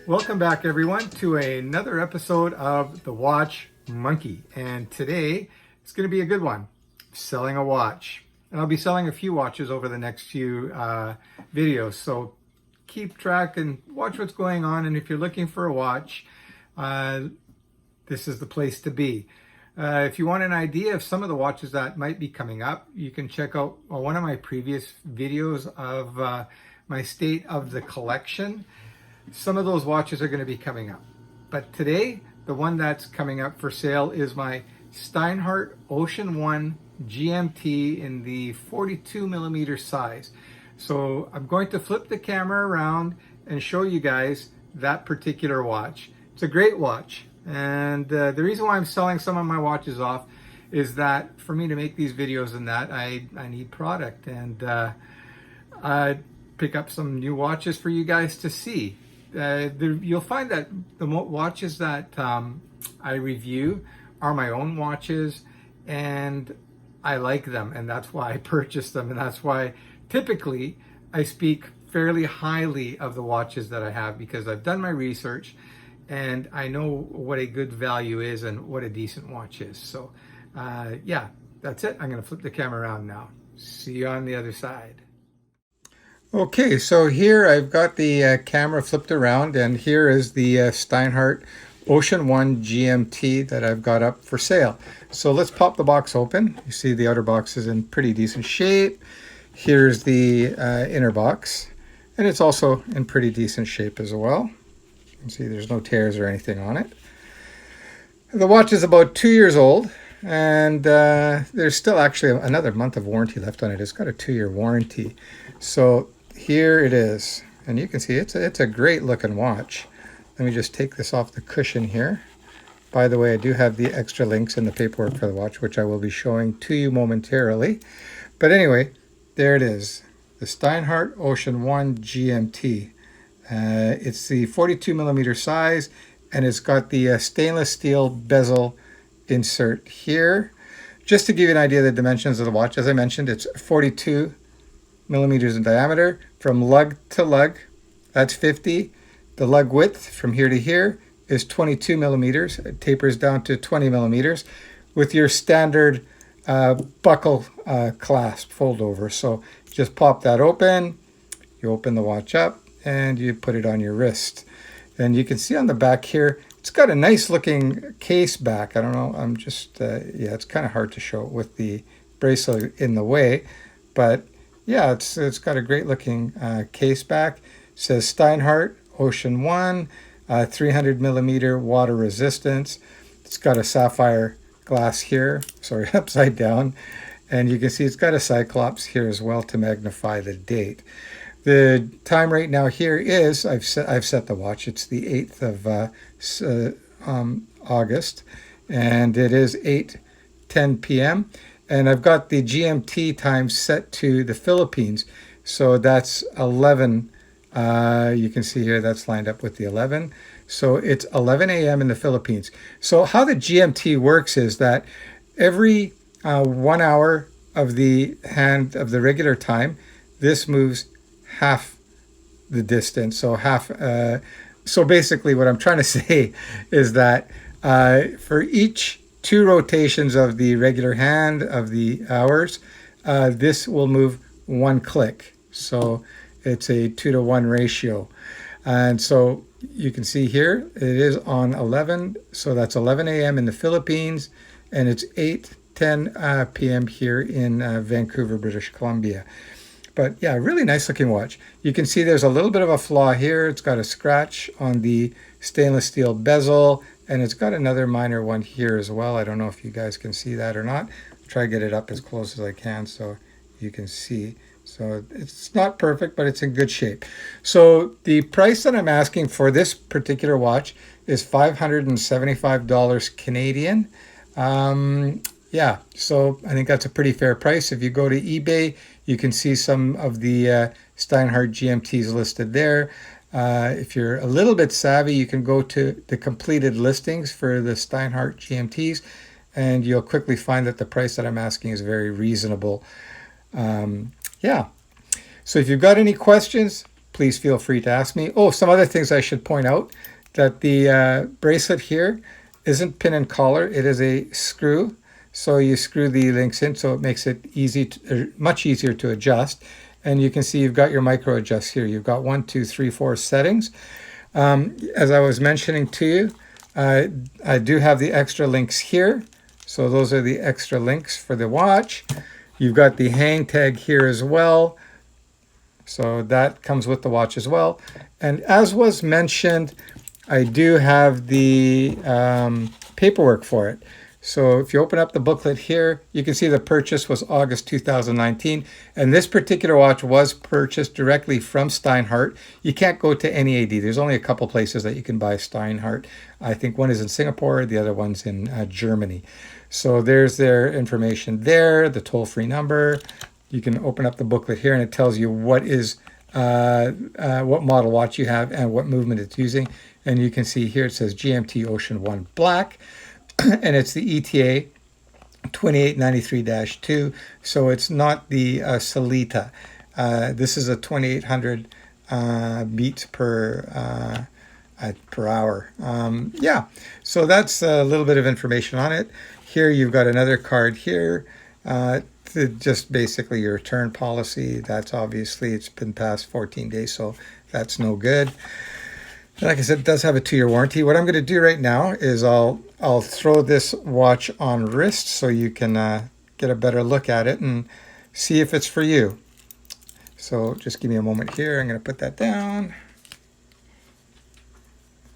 Welcome back everyone to another episode of The Watch Monkey. And today it's going to be a good one, selling a watch. And I'll be selling a few watches over the next few videos. So keep track and watch what's going on. And if you're looking for a watch, this is the place to be. If you want an idea of some of the watches that might be coming up, you can check out one of my previous videos of my state of the collection. Some of those watches are going to be coming up. But today, the one that's coming up for sale is my Steinhart Ocean One GMT in the 42 millimeter size. So I'm going to flip the camera around and show you guys that particular watch. It's a great watch. And the reason why I'm selling some of my watches off is that for me to make these videos and that, I need product. And I pick up some new watches for you guys to see. You'll find that the watches that I review are my own watches, and I like them, and that's why I purchased them, and that's why typically I speak fairly highly of the watches that I have, because I've done my research and I know what a good value is and what a decent watch is. So yeah, that's it. I'm going to flip the camera around now. See you on the other side. Okay, so here I've got the camera flipped around, and here is the Steinhart Ocean One GMT that I've got up for sale. So let's pop the box open. You see the outer box is in pretty decent shape. Here's the inner box, and it's also in pretty decent shape as well. You can see there's no tears or anything on it. The watch is about 2 years old, and there's still actually another month of warranty left on it. It's got a 2-year warranty. So here it is, and you can see it's a great looking watch. Let me just take this off the cushion here. By the way, I do have the extra links in the paperwork for the watch, which I will be showing to you momentarily. But anyway, there it is, the Steinhart Ocean One GMT. It's the 42 millimeter size, and it's got the stainless steel bezel insert here. Just to give you an idea of the dimensions of the watch, as I mentioned, it's 42 millimeters in diameter from lug to lug. That's 50. The lug width from here to here is 22 millimeters. It tapers down to 20 millimeters with your standard buckle clasp fold over. So just pop that open, you open the watch up, and you put it on your wrist. And you can see on the back here, it's got a nice looking case back. I don't know, I'm just, yeah, it's kind of hard to show with the bracelet in the way, but yeah, it's got a great looking case back. It says Steinhart Ocean One, 300 millimeter water resistance. It's got a sapphire glass here, sorry, upside down. And you can see it's got a cyclops here as well to magnify the date. The time right now here is, I've set the watch, it's the 8th of August, and it is 8:10 p.m. And I've got the GMT time set to the Philippines. So that's 11. You can see here that's lined up with the 11. So it's 11 a.m. in the Philippines. So how the GMT works is that every 1 hour of the regular time, this moves half the distance. So so basically what I'm trying to say is that for each 2 rotations of the regular hand of the hours, this will move 1 click. So it's a 2-to-1 ratio. And so you can see here, it is on 11. So that's 11 a.m. in the Philippines, and it's 8:10 p.m. here in Vancouver, British Columbia. But yeah, really nice looking watch. You can see there's a little bit of a flaw here. It's got a scratch on the stainless steel bezel, and it's got another minor one here as well. I don't know if you guys can see that or not. I'll try to get it up as close as I can so you can see. So it's not perfect, but it's in good shape. So the price that I'm asking for this particular watch is $575 Canadian. Yeah, so I think that's a pretty fair price. If you go to eBay, you can see some of the Steinhart GMTs listed there. If you're a little bit savvy, you can go to the completed listings for the Steinhart GMTs, and you'll quickly find that the price that I'm asking is very reasonable. Yeah, so if you've got any questions, please feel free to ask me. Oh, some other things I should point out, that the bracelet here isn't pin and collar. It is a screw. So you screw the links in, so it makes it much easier to adjust. And you can see you've got your micro adjust here. You've got 1, 2, 3, 4 settings. As I was mentioning to you, I do have the extra links here. So those are the extra links for the watch. You've got the hang tag here as well. So that comes with the watch as well. And as was mentioned, I do have the paperwork for it. So if you open up the booklet here, you can see the purchase was August 2019. And this particular watch was purchased directly from Steinhart. You can't go to any AD. There's only a couple places that you can buy Steinhart. I think one is in Singapore, the other one's in Germany. So there's their information there, the toll-free number. You can open up the booklet here and it tells you what model watch you have and what movement it's using. And you can see here it says GMT Ocean One Black. And it's the ETA 2893-2, so it's not the Solita. This is a 2800 beats per hour. Yeah, so that's a little bit of information on it. Here you've got another card here, just basically your return policy. That's obviously, it's been past 14 days, so that's no good. Like I said, it does have a 2-year warranty. What I'm going to do right now is I'll throw this watch on wrist so you can get a better look at it and see if it's for you. So just give me a moment here. I'm going to put that down.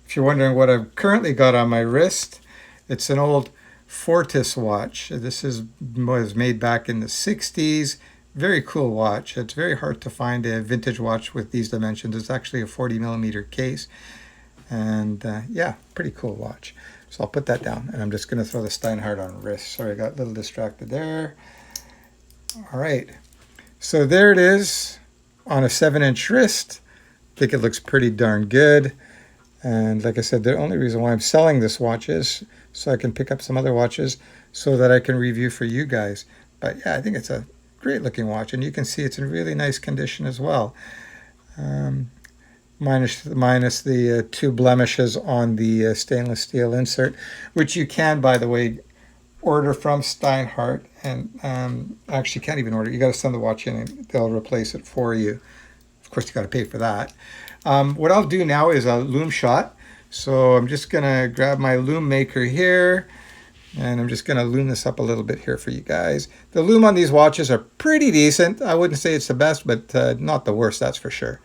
If you're wondering what I've currently got on my wrist, it's an old Fortis watch. This was made back in the 60s. Very cool watch. It's very hard to find a vintage watch with these dimensions. It's actually a 40mm case. And yeah, pretty cool watch. So I'll put that down and I'm just going to throw the Steinhart on wrist. Sorry, I got a little distracted there. All right. So there it is on a 7-inch wrist. I think it looks pretty darn good. And like I said, the only reason why I'm selling this watch is so I can pick up some other watches so that I can review for you guys. But yeah, I think it's a great looking watch, and you can see it's in really nice condition as well, minus the 2 blemishes on the stainless steel insert, which you can, by the way, order from Steinhart. And actually can't even order, you got to send the watch in and they'll replace it for you. Of course you got to pay for that. What I'll do now is a Loom Shot. So I'm just gonna grab my loom maker here, and I'm just going to loom this up a little bit here for you guys. The loom on these watches are pretty decent. I wouldn't say it's the best, but not the worst, that's for sure.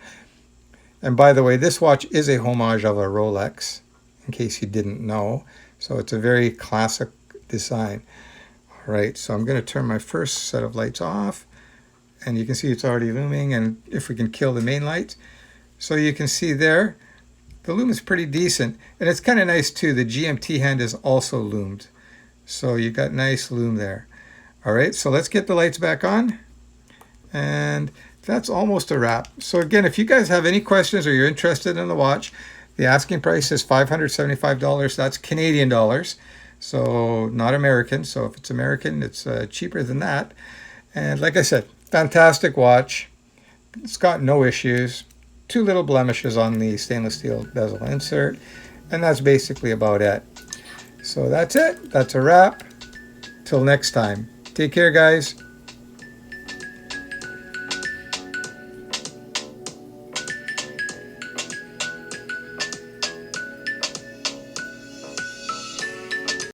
And by the way, this watch is a homage of a Rolex, in case you didn't know. So it's a very classic design. All right, so I'm going to turn my first set of lights off. And you can see it's already looming, and if we can kill the main lights. So you can see there, the loom is pretty decent. And it's kind of nice too, the GMT hand is also loomed. So you got nice loom there. All right, so let's get the lights back on. And that's almost a wrap. So again, if you guys have any questions or you're interested in the watch, the asking price is $575. That's Canadian dollars, so not American. So if it's American, it's cheaper than that. And like I said, fantastic watch. It's got no issues. 2 little blemishes on the stainless steel bezel insert. And that's basically about it. So that's it. That's a wrap. Till next time. Take care, guys.